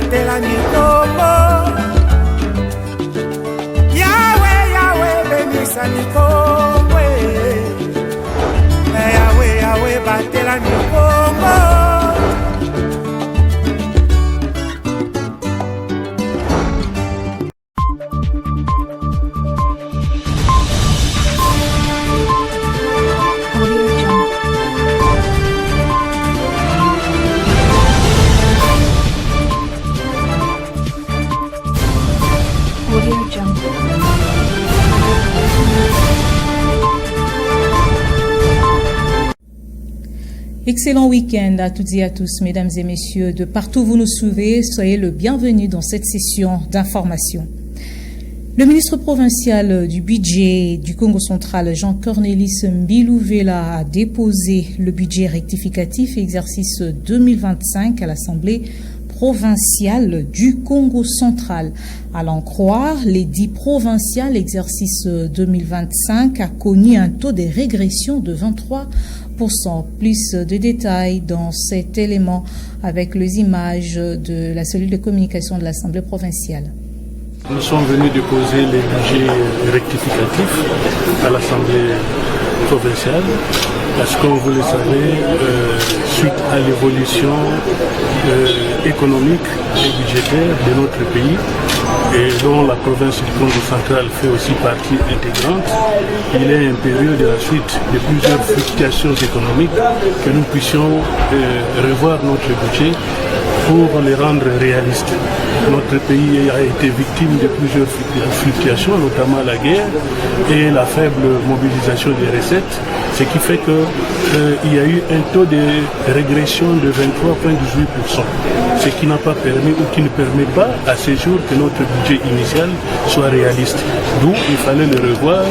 batela mikongo. Yahweh, Yahweh, benisa mikongo. Yahweh, Yahweh, batela mikongo. Excellent week-end à toutes et à tous, mesdames et messieurs. De partout où vous nous suivez, soyez le bienvenu dans cette session d'information. Le ministre provincial du budget du Congo central, Jean-Cornélis Mbilouvela, a déposé le budget rectificatif exercice 2025 à l'Assemblée provinciale du Congo central. À l'en croire, l'édit provincial exercice 2025 a connu un taux de régression de 23%. Plus de détails dans cet élément avec les images de la cellule de communication de l'Assemblée provinciale. Nous sommes venus déposer les budgets rectificatifs à l'Assemblée provinciale parce que, vous le savez, suite à l'évolution économique et budgétaire de notre pays, et dont la province du Congo central fait aussi partie intégrante, il est impérieux de la suite de plusieurs fluctuations économiques que nous puissions revoir notre budget pour les rendre réalistes. Notre pays a été victime de plusieurs fluctuations, notamment la guerre et la faible mobilisation des recettes, ce qui fait qu'il y a eu un taux de régression de 23,18%, ce qui n'a pas permis ou qui ne permet pas à ce jour que notre budget initial soit réaliste. D'où il fallait le revoir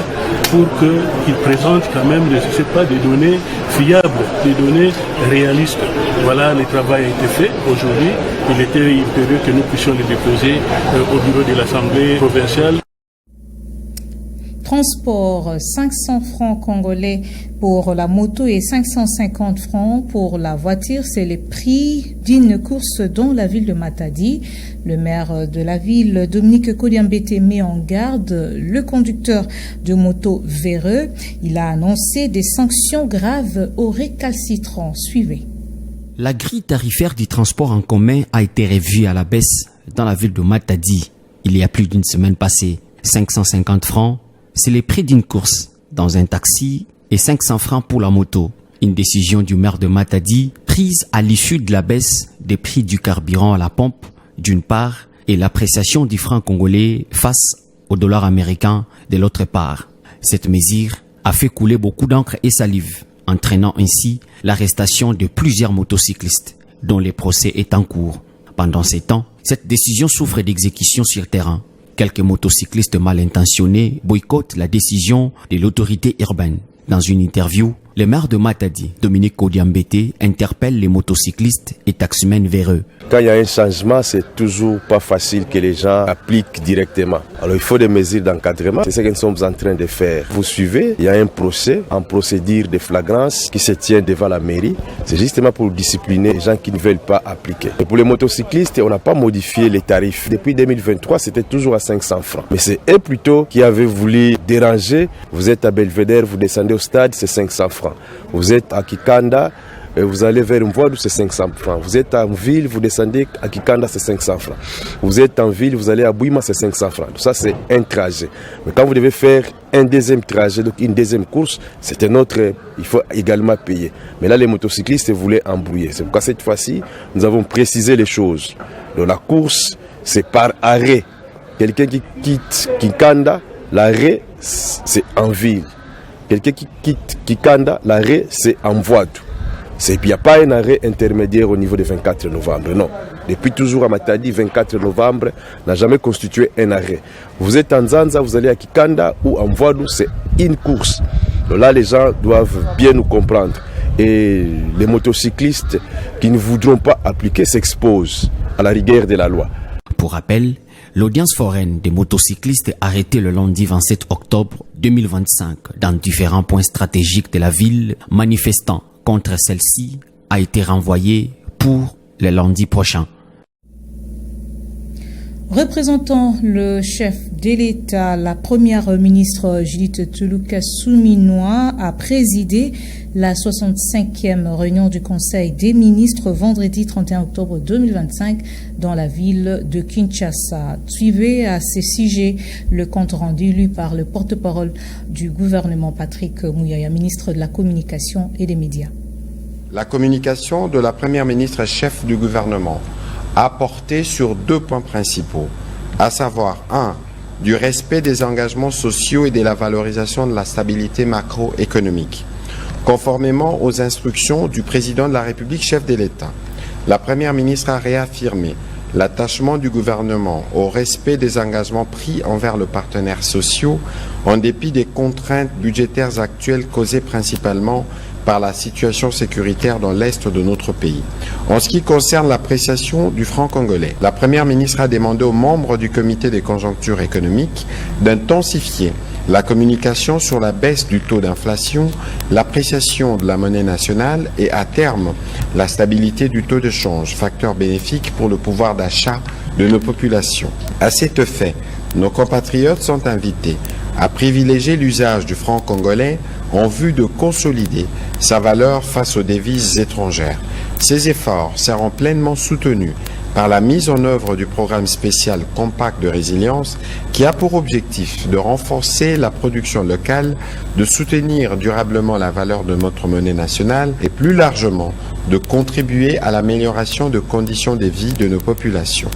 pour qu'il présente quand même, je sais pas, des données fiables, des données réalistes. Voilà, le travail a été fait aujourd'hui. Il était impérieux que nous puissions le déposer au bureau de l'Assemblée provinciale. Transport, 500 francs congolais pour la moto et 550 francs pour la voiture. C'est le prix d'une course dans la ville de Matadi. Le maire de la ville, Dominique Kodiambete, met en garde le conducteur de moto véreux. Il a annoncé des sanctions graves aux récalcitrants. Suivez. La grille tarifaire du transport en commun a été revue à la baisse dans la ville de Matadi il y a plus d'une semaine passée. 550 francs, c'est le prix d'une course dans un taxi et 500 francs pour la moto. Une décision du maire de Matadi prise à l'issue de la baisse des prix du carburant à la pompe d'une part et l'appréciation du franc congolais face au dollar américain de l'autre part. Cette mesure a fait couler beaucoup d'encre et salive, entraînant ainsi l'arrestation de plusieurs motocyclistes dont le procès est en cours. Pendant ces temps, cette décision souffre d'exécution sur terrain. Quelques motocyclistes mal intentionnés boycottent la décision de l'autorité urbaine. Dans une interview, le maire de Matadi, Dominique Kodiambete, interpelle les motocyclistes et taximens véreux. Quand il y a un changement, c'est toujours pas facile que les gens appliquent directement. Alors il faut des mesures d'encadrement. C'est ce que nous sommes en train de faire. Vous suivez, il y a un procès en procédure de flagrance qui se tient devant la mairie. C'est justement pour discipliner les gens qui ne veulent pas appliquer. Et pour les motocyclistes, on n'a pas modifié les tarifs. Depuis 2023, c'était toujours à 500 francs. Mais c'est eux plutôt qui avaient voulu déranger. Vous êtes à Belvédère, vous descendez au stade, c'est 500 francs. Vous êtes à Kikanda, vous allez vers Mvoadou, c'est 500 francs. Vous êtes en ville, vous descendez à Kikanda, c'est 500 francs. Vous êtes en ville, vous allez à Bouima, c'est 500 francs. Tout ça, c'est un trajet. Mais quand vous devez faire un deuxième trajet, donc une deuxième course, c'est un autre, il faut également payer. Mais là, les motocyclistes voulaient embrouiller. C'est pourquoi cette fois-ci, nous avons précisé les choses. Donc la course, c'est par arrêt. Quelqu'un qui quitte Kikanda, l'arrêt, c'est en ville. Quelqu'un qui quitte Kikanda, l'arrêt, c'est en Mvoadou. Il n'y a pas un arrêt intermédiaire au niveau du 24 novembre, non. Depuis toujours à Matadi, 24 novembre n'a jamais constitué un arrêt. Vous êtes en Zanza, vous allez à Kikanda ou en Mvoadou, c'est une course. Donc là, les gens doivent bien nous comprendre. Et les motocyclistes qui ne voudront pas appliquer s'exposent à la rigueur de la loi. Pour rappel, l'audience foraine des motocyclistes arrêtés le lundi 27 octobre 2025 dans différents points stratégiques de la ville, manifestant contre celle-ci, a été renvoyée pour le lundi prochain. Représentant le chef de l'État, la première ministre Judith Tuluka-Souminois a présidé la 65e réunion du Conseil des ministres vendredi 31 octobre 2025 dans la ville de Kinshasa. Suivez à ces sujets le compte rendu lu par le porte-parole du gouvernement Patrick Muyaya, ministre de la Communication et des Médias. La communication de la première ministre chef du gouvernement a porté sur 2 points principaux, à savoir 1. Du respect des engagements sociaux et de la valorisation de la stabilité macroéconomique. Conformément aux instructions du président de la République, chef de l'État, la première ministre a réaffirmé l'attachement du gouvernement au respect des engagements pris envers les partenaires sociaux en dépit des contraintes budgétaires actuelles causées principalement par la situation sécuritaire dans l'est de notre pays. En ce qui concerne l'appréciation du franc congolais, la première ministre a demandé aux membres du comité des conjonctures économiques d'intensifier la communication sur la baisse du taux d'inflation, l'appréciation de la monnaie nationale et à terme la stabilité du taux de change, facteur bénéfique pour le pouvoir d'achat de nos populations. À cet effet, nos compatriotes sont invités à privilégier l'usage du franc congolais en vue de consolider sa valeur face aux devises étrangères. Ces efforts seront pleinement soutenus par la mise en œuvre du programme spécial Compact de résilience qui a pour objectif de renforcer la production locale, de soutenir durablement la valeur de notre monnaie nationale et plus largement de contribuer à l'amélioration de conditions de vie de nos populations.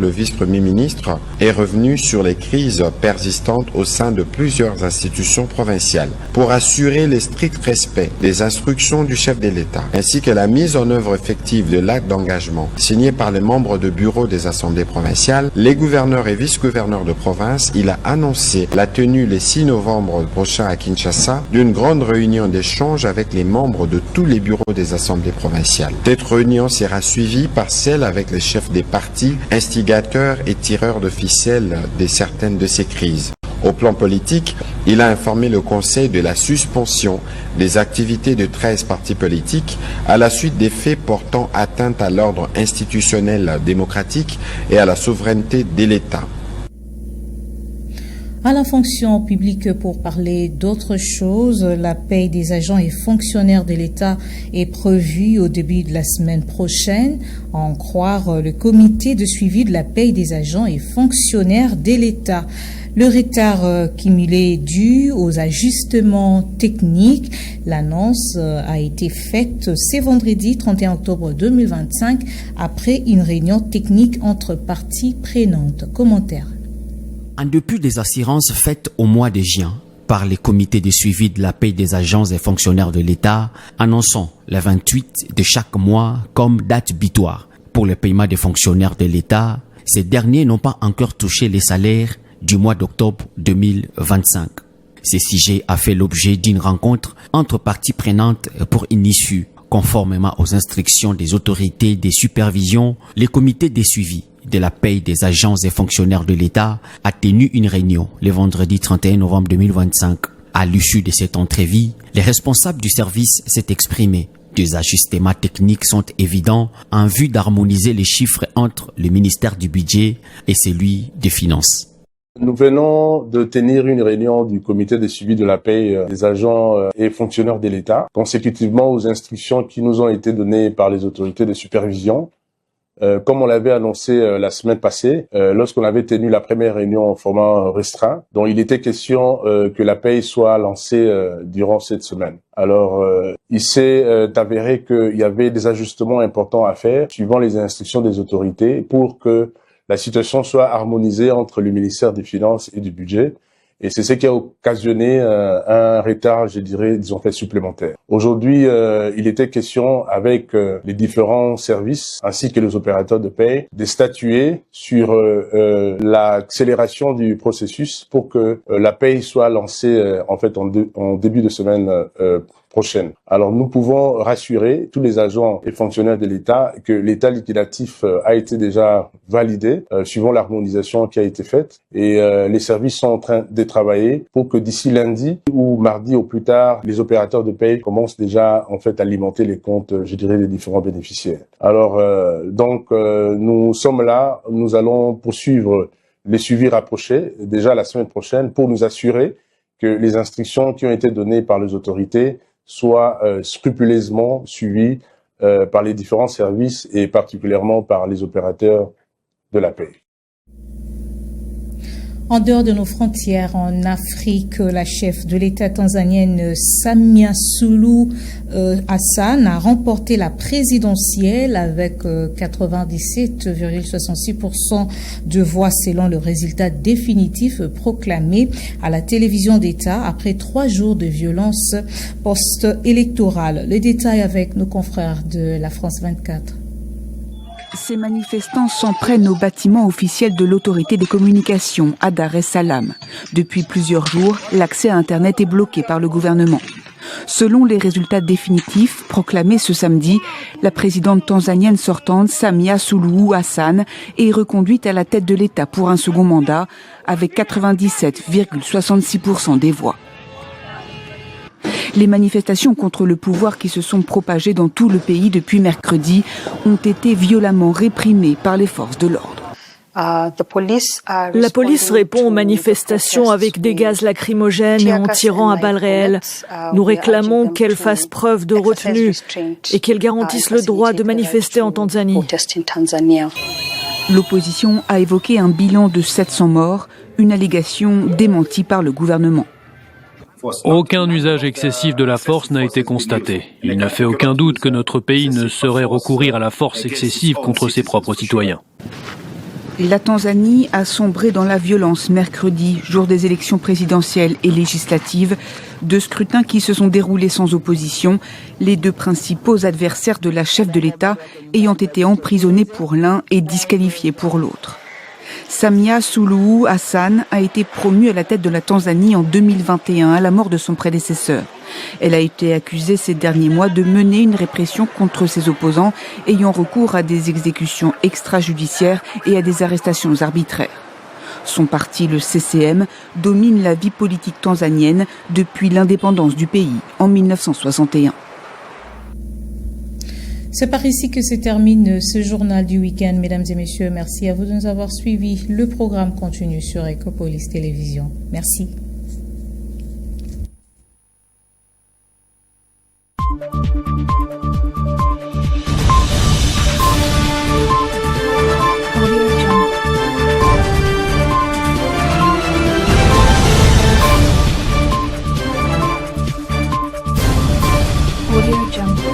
Le vice-premier ministre est revenu sur les crises persistantes au sein de plusieurs institutions provinciales pour assurer le strict respect des instructions du chef de l'État ainsi que la mise en œuvre effective de l'acte d'engagement signé par les membres de bureau des assemblées provinciales, les gouverneurs et vice-gouverneurs de province. Il a annoncé la tenue le 6 novembre prochain à Kinshasa d'une grande réunion d'échange avec les membres de tous les bureaux des assemblées provinciales. Cette réunion sera suivie par celle avec les chefs des partis, instigateurs et tireurs de ficelles de certaines de ces crises. Au plan politique, il a informé le Conseil de la suspension des activités de 13 partis politiques à la suite des faits portant atteinte à l'ordre institutionnel démocratique et à la souveraineté de l'État. À la fonction publique, pour parler d'autre chose, la paie des agents et fonctionnaires de l'État est prévue au début de la semaine prochaine, à en croire le comité de suivi de la paie des agents et fonctionnaires de l'État. Le retard cumulé dû aux ajustements techniques, l'annonce a été faite ce vendredi 31 octobre 2025 après une réunion technique entre parties prenantes. Commentaire. En dépit des assurances faites au mois de juin par les comités de suivi de la paie des agents et fonctionnaires de l'État, annonçant le 28 de chaque mois comme date butoir pour le paiement des fonctionnaires de l'État, ces derniers n'ont pas encore touché les salaires du mois d'octobre 2025. Ce sujet a fait l'objet d'une rencontre entre parties prenantes pour une issue. Conformément aux instructions des autorités de supervision, les comités de suivi de la paie des agents et fonctionnaires de l'État a tenu une réunion le vendredi 31 novembre 2025. À l'issue de cette entrevue, les responsables du service s'est exprimé. Des ajustements techniques sont évidents en vue d'harmoniser les chiffres entre le ministère du Budget et celui des Finances. Nous venons de tenir une réunion du comité de suivi de la paie des agents et fonctionnaires de l'État, consécutivement aux instructions qui nous ont été données par les autorités de supervision. Comme on l'avait annoncé la semaine passée, lorsqu'on avait tenu la première réunion en format restreint, dont il était question que la paie soit lancée durant cette semaine. Alors, il s'est avéré qu'il y avait des ajustements importants à faire, suivant les instructions des autorités, pour que la situation soit harmonisée entre le ministère des Finances et du Budget. Et c'est ce qui a occasionné un retard, je dirais, disons, supplémentaire. Aujourd'hui, il était question avec les différents services ainsi que les opérateurs de paie de statuer sur l'accélération du processus pour que la paie soit lancée en fait en début de semaine prochaine. Alors nous pouvons rassurer tous les agents et fonctionnaires de l'État que l'État liquidatif a été déjà validé suivant l'harmonisation qui a été faite et les services sont en train de travailler pour que d'ici lundi ou mardi au plus tard, les opérateurs de paie commencent déjà en fait à alimenter les comptes, je dirais, des différents bénéficiaires. Alors nous sommes là, nous allons poursuivre les suivis rapprochés déjà la semaine prochaine pour nous assurer que les instructions qui ont été données par les autorités soient scrupuleusement suivies par les différents services et particulièrement par les opérateurs de la paie. En dehors de nos frontières, en Afrique, la chef de l'État tanzanienne Samia Suluhu Hassan a remporté la présidentielle avec 97,66% de voix selon le résultat définitif proclamé à la télévision d'État après 3 jours de violence post-électorale. Le détail avec nos confrères de la France 24. Ces manifestants s'en prennent au bâtiment officiel de l'autorité des communications à Dar es Salaam. Depuis plusieurs jours, l'accès à Internet est bloqué par le gouvernement. Selon les résultats définitifs proclamés ce samedi, la présidente tanzanienne sortante Samia Suluhu Hassan est reconduite à la tête de l'État pour un second mandat avec 97,66% des voix. Les manifestations contre le pouvoir qui se sont propagées dans tout le pays depuis mercredi ont été violemment réprimées par les forces de l'ordre. La police répond aux manifestations avec des gaz lacrymogènes et en tirant à balles réelles. Nous réclamons qu'elle fasse preuve de retenue et qu'elle garantisse le droit de manifester en Tanzanie. L'opposition a évoqué un bilan de 700 morts, une allégation démentie par le gouvernement. Aucun usage excessif de la force n'a été constaté. Il ne fait aucun doute que notre pays ne saurait recourir à la force excessive contre ses propres citoyens. La Tanzanie a sombré dans la violence mercredi, jour des élections présidentielles et législatives, 2 scrutins qui se sont déroulés sans opposition, les 2 principaux adversaires de la chef de l'État ayant été emprisonnés pour l'un et disqualifiés pour l'autre. Samia Suluhu Hassan a été promue à la tête de la Tanzanie en 2021 à la mort de son prédécesseur. Elle a été accusée ces derniers mois de mener une répression contre ses opposants ayant recours à des exécutions extrajudiciaires et à des arrestations arbitraires. Son parti, le CCM, domine la vie politique tanzanienne depuis l'indépendance du pays en 1961. C'est par ici que se termine ce journal du week-end, mesdames et messieurs. Merci à vous de nous avoir suivis. Le programme continue sur Ecopolis Télévision. Merci. Audio Jungle.